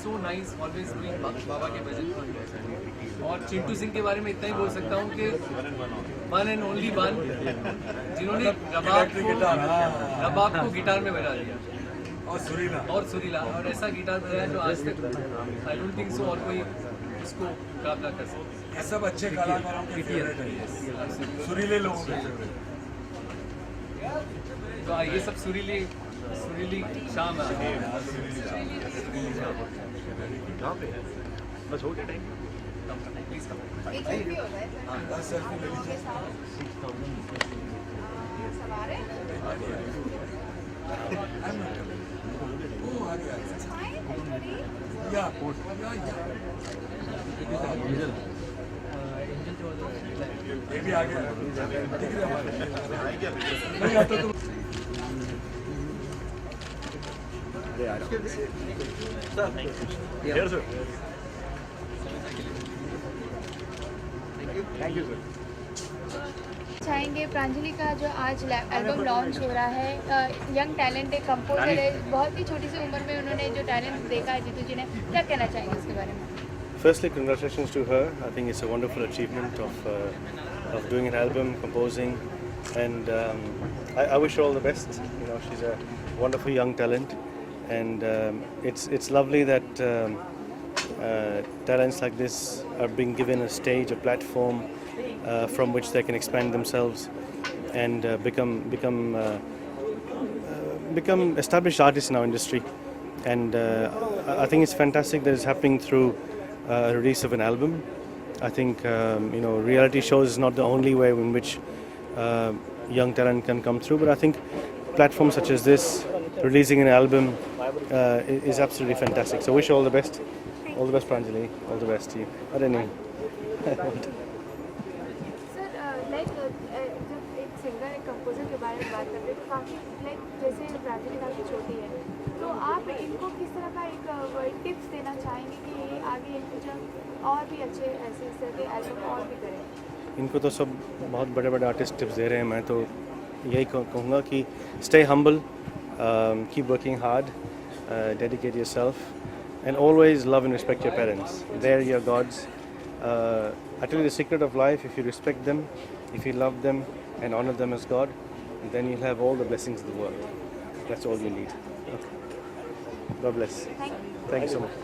so nice, always doing बाबा के भजन। और चिंटू सिंह के बारे में इतना ही बोल सकता हूँ कि वन एंड ओनली वन, जिन्होंने रबाब को गिटार में बजा दिया और सुरीला और ऐसा गिटार बजाया जो आज तक आई डोंट थिंक सो और कोई उसको मुकाबला कर सकते। ये सब अच्छे कलाकारों के फेवरेट है, सुरीले लोगों के फेवरेट। तो ये सब सुरीली शाम है। बस हो गया टाइम, प्लीज कम। ये भी आ गया। Thank you sir. चाहेंगे प्रांजलि का जो आज एल्बम लॉन्च हो रहा है, यंग टैलेंट है, कंपोजर है, बहुत ही छोटी सी उम्र में उन्होंने जो टैलेंट देखा है जीतू जी ने, क्या कहना चाहेंगे उसके बारे में? Firstly, congratulations to her. I think it's a wonderful achievement of doing an album, composing, and I wish her all the best. You know, she's a wonderful young talent, and it's lovely that talents like this are being given a stage, a platform from which they can expand themselves and become established artists in our industry. And I think it's fantastic that it's happening through release of an album. I think reality shows is not the only way in which young talent can come through, but I think platforms such as this, releasing an album, is absolutely fantastic. So wish you all the best. All the best, Pranjali. All the best to you. I don't know. Sir like जब एक singer एक composer के बारे में बात करते हैं तो काफ़ी लाइक जैसे प्रांजलि काफ़ी छोटी है, तो आप इनको किस तरह का एक टिप्स देना चाहेंगे कि ये आगे इन फ्यूचर और भी अच्छे ऐसे इस तरह के एल्बम और भी करें? इनको तो सब बहुत बड़े बड़े आर्टिस्ट टिप्स दे रहे हैं। मैं तो यही कहूँगा कि stay humble, keep working hard, dedicate yourself, and always love and respect your parents. They're your gods. I tell you the secret of life: if you respect them, if you love them and honor them as God, then you'll have all the blessings of the world. That's all you need. Okay. God bless. Thank you so much.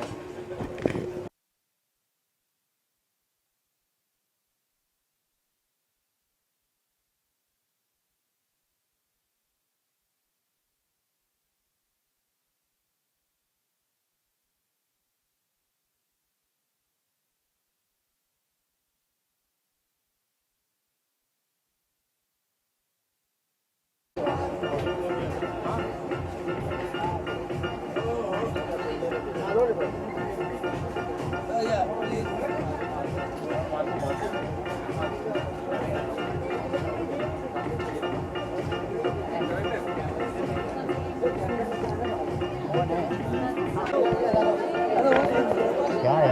क्या है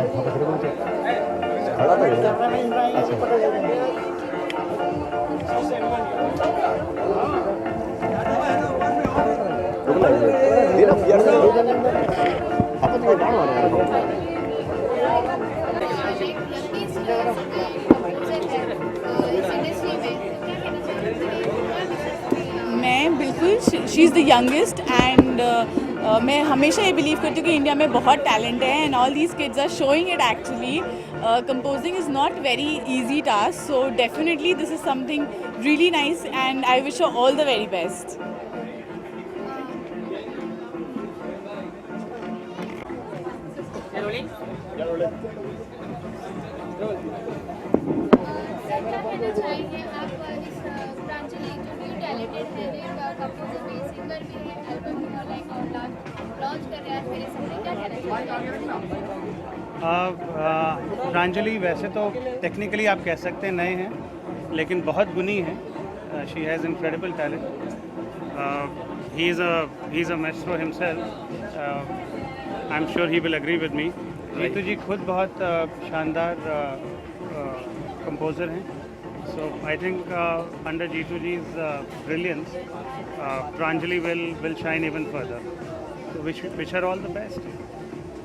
खड़ा मैं बिल्कुल she is the youngest and मैं हमेशा ये believe करती हूँ कि इंडिया में बहुत टैलेंट है and all these kids are showing it actually. Composing is not very easy task, so definitely this is something really nice and I wish her all the very best. क्या कहना चाहेंगे आप इस प्रांजलि जो new talented है, composer भी, singer भी है, एल्बम भी लाइक और लॉन्च कर रहे हैं मेरे सामने, क्या कहना चाहेंगे? प्रांजलि वैसे तो टेक्निकली आप कह सकते हैं नए हैं, लेकिन बहुत गुनी है. She has incredible talent. He is a maestro himself. I am sure he will agree with me. Jitu ji खुद बहुत शानदार कंपोज़र हैं. So I think under Jeetu ji's brilliance, Pranjali will shine even further. So wish her all the best.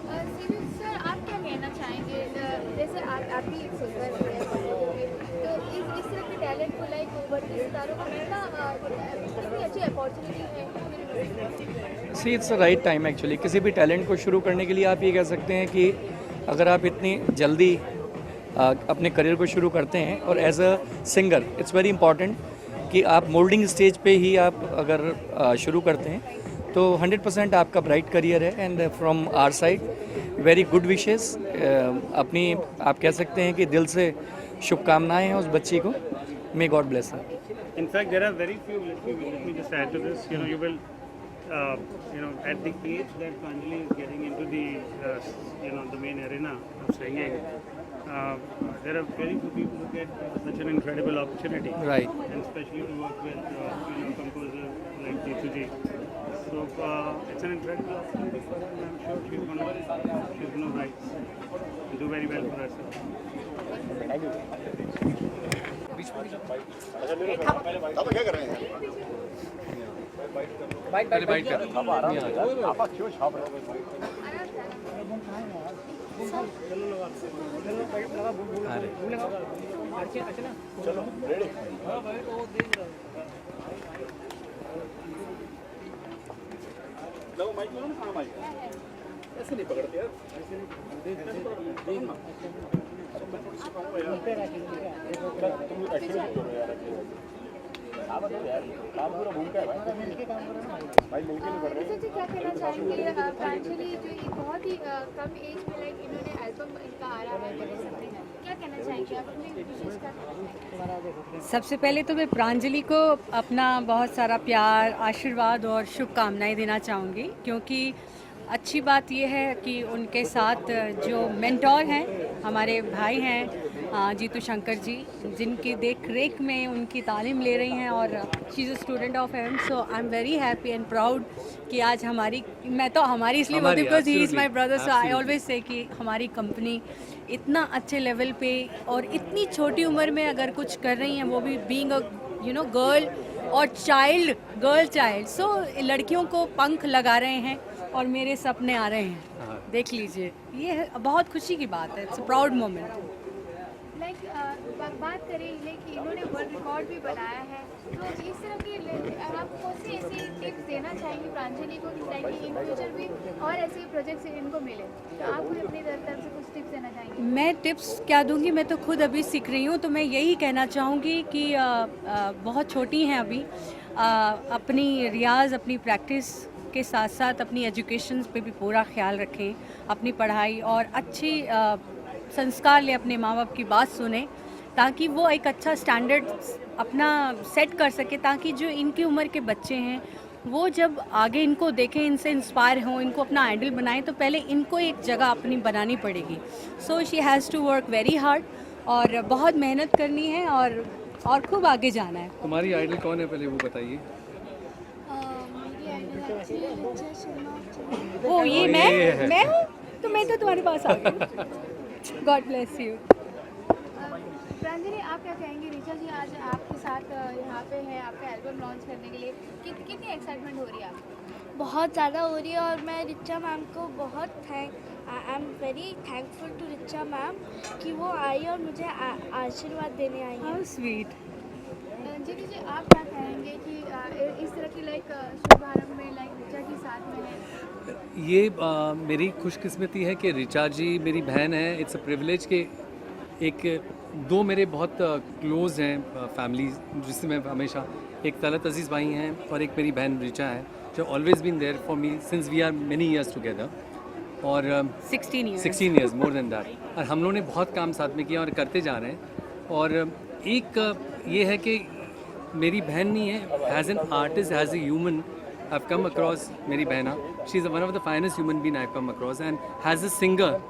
Sir आप क्या कहना चाहेंगे जैसे आप भी एक सिंगर हैं तो इस तरह के टैलेंट को लाइक उभरते सितारों को मिलना कितनी अच्छी अपॉर्चुनिटी है? See it's right time actually. किसी भी टैलेंट को शुरू करने के लिए आप ये कह सकते हैं कि अगर आप इतनी जल्दी अपने करियर को शुरू करते हैं और as a singer it's very important कि आप मोल्डिंग स्टेज पे ही आप अगर शुरू करते हैं तो 100% आपका ब्राइट करियर है। And from our side very good wishes, अपनी आप कह सकते हैं कि दिल से शुभकामनाएं हैं उस बच्ची को। May God bless her. In fact, there are very few. Let me just add to this. You know, you will, at the age that Pranjali is getting into the, the main arena of singing, there are very few people who get such an incredible opportunity. Right. And especially to work with, composers like Jeetu. So it's an incredible opportunity for her, and I'm sure she's gonna rise and do very well for herself. पहले bite कर। ऐसे नहीं पकड़ते यार, क्या कहना चाहेंगे प्रांजलि जो ये बहुत ही कम एज में लाइक इन्होंने एल्बम इनका आ रहा है मेरे सामने, क्या कहना चाहेंगे आप अपने विशेष? सबसे पहले तो मैं प्रांजलि को अपना बहुत सारा प्यार, आशीर्वाद और शुभकामनाएं देना चाहूँगी, क्योंकि अच्छी बात यह है कि उनके साथ जो मेंटोर हैं हमारे भाई हैं जीतू शंकर जी, जिनकी देख रेख में उनकी तालीम ले रही हैं और she is a student of M. So I am very happy and proud कि आज हमारी इसलिए बोलती हूँ because he is my brother. So I always say कि हमारी कंपनी इतना अच्छे लेवल पे और इतनी छोटी उम्र में अगर कुछ कर रही हैं, वो भी बीइंग अ गर्ल और गर्ल चाइल्ड। सो लड़कियों को पंख लगा रहे हैं और मेरे सपने आ रहे हैं। देख लीजिए, ये बहुत खुशी की बात है। It's a proud moment. Like बात करें कि इन्होंने वर्ल्ड रिकॉर्ड भी बनाया है, तो इस तरह की आप कौन सी ऐसी टिप्स देना चाहेंगे प्रांजलि को कि ताकि इन फ्यूचर भी और ऐसे प्रोजेक्ट्स इनको मिले, तो आप भी अपनी तरफ से कुछ टिप्स देना चाहेंगे? मैं टिप्स क्या दूंगी, मैं तो खुद अभी सीख रही हूँ, तो मैं यही कहना चाहूँगी कि बहुत छोटी हैं अभी, अपनी रियाज़ अपनी प्रैक्टिस के साथ साथ अपनी एजुकेशन पे भी पूरा ख्याल रखें, अपनी पढ़ाई और अच्छी संस्कार ले, अपने माँ बाप की बात सुने, ताकि वो एक अच्छा स्टैंडर्ड अपना सेट कर सके, ताकि जो इनकी उम्र के बच्चे हैं वो जब आगे इनको देखें, इनसे इंस्पायर हों, इनको अपना आइडल बनाएं, तो पहले इनको एक जगह अपनी बनानी पड़ेगी। So she has to work very hard और बहुत मेहनत करनी है और खूब आगे जाना है। तुम्हारी आइडल कौन है पहले वो बताइए। वो ये मैं हूँ, तो मैं तो तुम्हारे पास आ गई। God bless you. प्रांजलि, आप क्या कहेंगे? ऋचा जी आज आपके साथ यहाँ पे है आपका एल्बम लॉन्च करने के लिए, कितनी एक्साइटमेंट हो रही है आपको? बहुत ज़्यादा हो रही है और मैं ऋचा मैम को बहुत I am very thankful to Richa ma'am कि वो आई और मुझे आशीर्वाद देने आई है। How sweet. जीतू जी, आप क्या कहेंगे कि इस तरह की लाइक शुभारंभ में लाइक ऋचा जी साथ में है? ये मेरी खुशकिस्मती है कि ऋचा जी मेरी बहन है। इट्स अ प्रिविलेज कि दो मेरे बहुत क्लोज़ हैं फैमिली, जिससे मैं हमेशा, एक तलत अजीज़ भाई हैं और एक मेरी बहन ऋचा है, जो always been there for me since we are many years together, और 16 ईयर्स मोर देन दैट। और हम लोगों ने बहुत काम साथ में किया और करते जा रहे हैं। और एक ये है कि मेरी बहन नहीं है, as an artist, as a human I have come across, मेरी बहना, she is one of the finest human being I have come across, and has a singer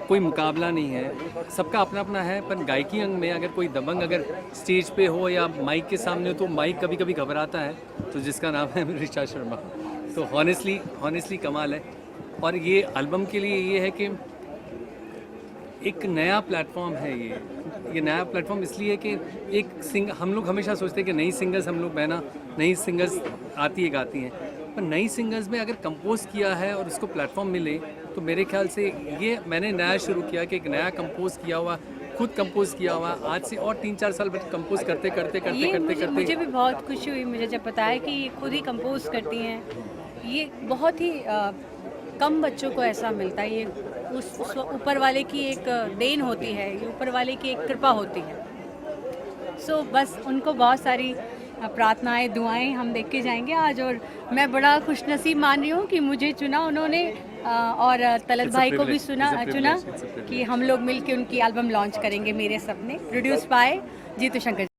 कोई मुकाबला नहीं है, सबका अपना अपना है। पर गायकी अंग में अगर कोई दबंग अगर स्टेज पे हो या माइक के सामने हो, तो माइक कभी कभी घबराता है, तो जिसका नाम है ऋचा शर्मा। तो हॉनेस्टली कमाल है। और ये एल्बम के लिए ये है कि एक नया प्लेटफॉर्म है, ये नया प्लेटफॉर्म इसलिए कि हम लोग हमेशा सोचते हैं कि नई सिंगर्स, हम लोग बहना नई सिंगर्स आती है गाती हैं, पर नई सिंगर्स में अगर कंपोज किया है और उसको प्लेटफॉर्म मिले तो मेरे ख्याल से ये मैंने नया शुरू किया कि एक नया कंपोज किया हुआ, खुद कंपोज किया हुआ, आज से और 3-4 साल कंपोज करते करते करते ये करते करते मुझे भी बहुत खुशी हुई मुझे जब पता है कि ये खुद ही कंपोज करती हैं। ये बहुत ही कम बच्चों को ऐसा मिलता है। ये उस ऊपर वाले की एक देन होती है, ये ऊपर वाले की एक कृपा होती है। सो बस उनको बहुत सारी प्रार्थनाएं दुआएं हम देख के जाएंगे आज। और मैं बड़ा खुशनसीब मान रही हूँ कि मुझे चुना उन्होंने और तलत भाई को भी चुना कि हम लोग मिलके उनकी एल्बम लॉन्च करेंगे मेरे सपने, प्रोड्यूस बाय जीतू शंकर।